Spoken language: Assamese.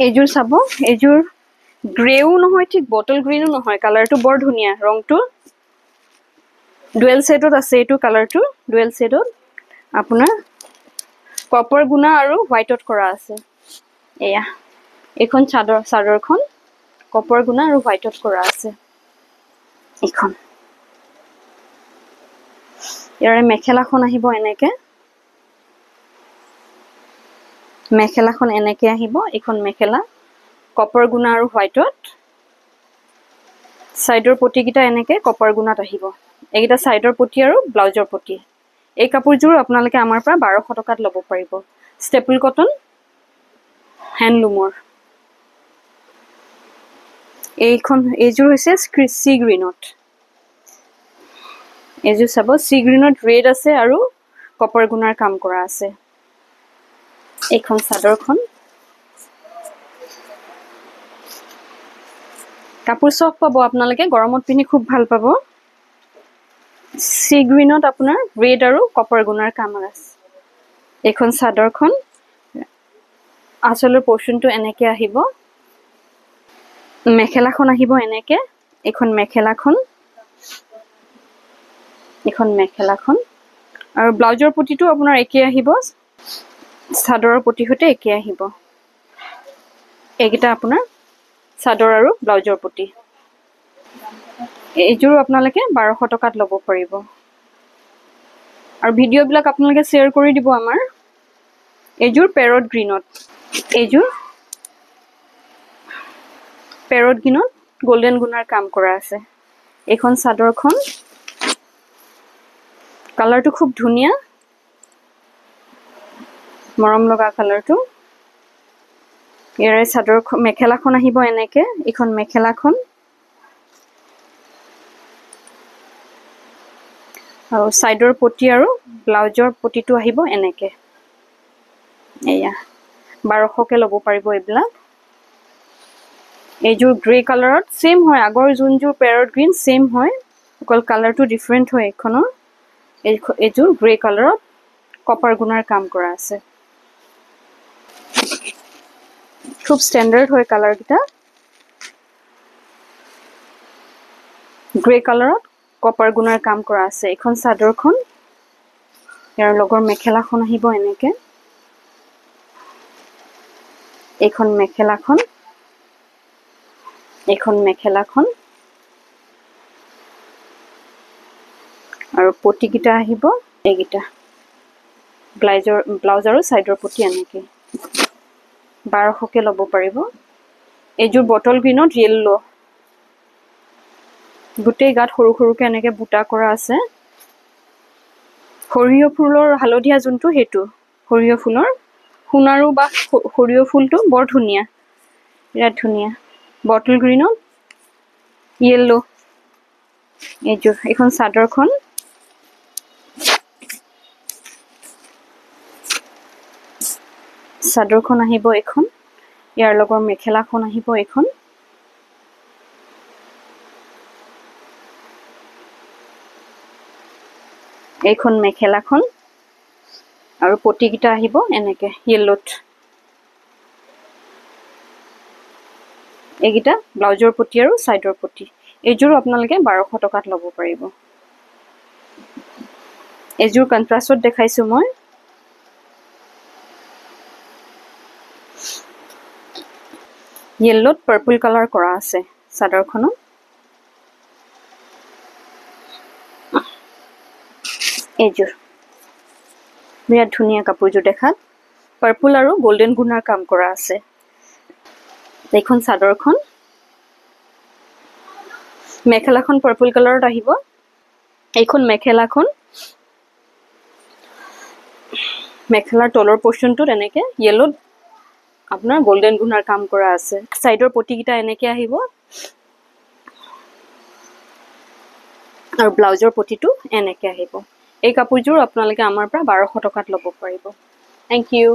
এইযোৰ চাব, এইযোৰ গ্ৰেও নহয়, ঠিক বটল গ্ৰীনো নহয়, কালাৰটো বৰ ধুনীয়া, ৰংটো ডুৱেল শেডত আছে। এইটো কালাৰটো ডুৱেল শেডত আপোনাৰ কপাৰ গুণা আৰু হোৱাইটত কৰা আছে। এয়া এইখন চাদৰখন কপাৰ গুণা আৰু হোৱাইটত কৰা আছে। এইখন ইয়াৰে মেখেলাখন আহিব এনেকে, মেখেলাখন এনেকে আহিব। এইখন মেখেলা কপাৰ গুণা আৰু হোৱাইটত, সাইডৰ পটিকেইটা এনেকে কপাৰ গুণাত আহিব। এইকেইটা সাইডৰ পটি আৰু ব্লাউজৰ পটি। এই কাপোৰযোৰ আপোনালোকে আমাৰ পৰা 1200 টকাত ল'ব পাৰিব। ষ্টেপল কটন হেণ্ডলুমৰ। এইযোৰ হৈছে সি গ্ৰীণত। এইযোৰ চাব, সি গ্ৰীণত ৰেড আছে আৰু কপাৰ গুণাৰ কাম কৰা আছে। এইখন চাদৰখন কাপোৰ চফ পাব, আপোনালোকে গৰমত পিন্ধি খুব ভাল পাব। সি গ্ৰীণত আপোনাৰ ৰেড আৰু কপাৰ গুণাৰ কাম আছে। এইখন চাদৰখন আঁচলৰ পৰ্চনটো এনেকে আহিব, মেখেলাখন আহিব এনেকে। এইখন মেখেলাখন আৰু ব্লাউজৰ পটিটো আপোনাৰ একে আহিব, চাদৰৰ পটি সৈতে একে আহিব। এইকেইটা আপোনাৰ চাদৰ আৰু ব্লাউজৰ পটি। এইযোৰ আপোনালোকে 1200 টকাত ল'ব পাৰিব। আৰু ভিডিঅ'বিলাক আপোনালোকে শ্বেয়াৰ কৰি দিব আমাৰ। এইযোৰ পেৰট গ্ৰীণত, এইযোৰ পেৰট গ্ৰীণত গোল্ডেন গুণাৰ কাম কৰা আছে। এইখন চাদৰখন কালাৰটো খুব ধুনীয়া, মৰম লগা কালাৰটো। ইয়াৰে মেখেলাখন আহিব এনেকে। এইখন মেখেলাখন আৰু সাইডৰ পটি আৰু ব্লাউজৰ পটিটো আহিব এনেকে। এয়া 1200কে ল'ব পাৰিব এইবিলাক। এইযোৰ গ্ৰে কালাৰত সেম হয়, আগৰ যোনযোৰ পেৰট গ্ৰীণ সেম হয়, অকল কালাৰটো ডিফাৰেণ্ট হয় এইখনৰ। এইযোৰ গ্ৰে কালাৰত কপাৰ গুণাৰ কাম কৰা আছে। খুব ষ্টেণ্ডাৰ্ড হয় কালাৰকেইটা। গ্ৰে কালাৰত কপাৰ গুণাৰ কাম কৰা আছে। এইখন চাদৰখন, ইয়াৰ লগৰ মেখেলাখন আহিব এনেকে। এইখন মেখেলাখন আৰু পটিকেইটা আহিব এইকেইটা, ব্লাউজ আৰু সাইডৰ পটি এনেকে। 1200কে ল'ব পাৰিব। এইযোৰ বটল গ্ৰীণত য়েল্লো, গোটেই গাত সৰু সৰুকে এনেকে বুটা কৰা আছে। সৰিয়হ ফুলৰ হালধীয়া যোনটো, সেইটো সৰিয়হ ফুলৰ সোণাৰু বা সৰিয়হ ফুলটো বৰ ধুনীয়া, বিৰাট ধুনীয়া। বটল গ্ৰীণত য়েল্লো এইযোৰ। এইখন চাদৰখন আহিব এইখন। ইয়াৰ লগৰ মেখেলাখন আহিব এইখন। এইখন মেখেলাখন আৰু পটিকেইটা আহিব এনেকে য়েল্লোত। এইকেইটা ব্লাউজৰ পটি আৰু সাইডৰ পটি। এইযোৰো আপোনালোকে 1200 টকাত ল'ব পাৰিব। এইযোৰ কন্ট্ৰাষ্টত দেখাইছো মই। য়েল্লোত পাৰ্পল কালাৰ কৰা আছে চাদৰখনত। এইযোৰ বিৰাট ধুনীয়া কাপোৰযোৰ দেখাত, পাৰ্পল আৰু গোল্ডেন গুণাৰ কাম কৰা আছে। এইখন চাদৰখন, মেখেলাখন পাৰ্পল কালাৰত আহিব। এইখন মেখেলাৰ তলৰ পৰ্চনটোত এনেকে য়েল্লোত আপোনাৰ গোল্ডেন গুণাৰ কাম কৰা আছে। সাইডৰ পটিকেইটা এনেকে আহিব আৰু ব্লাউজৰ পটিটো এনেকে আহিব। এই কাপোৰযোৰ আপোনালোকে আমাৰ পৰা 1200 টকাত ল'ব পাৰিব। Thank U.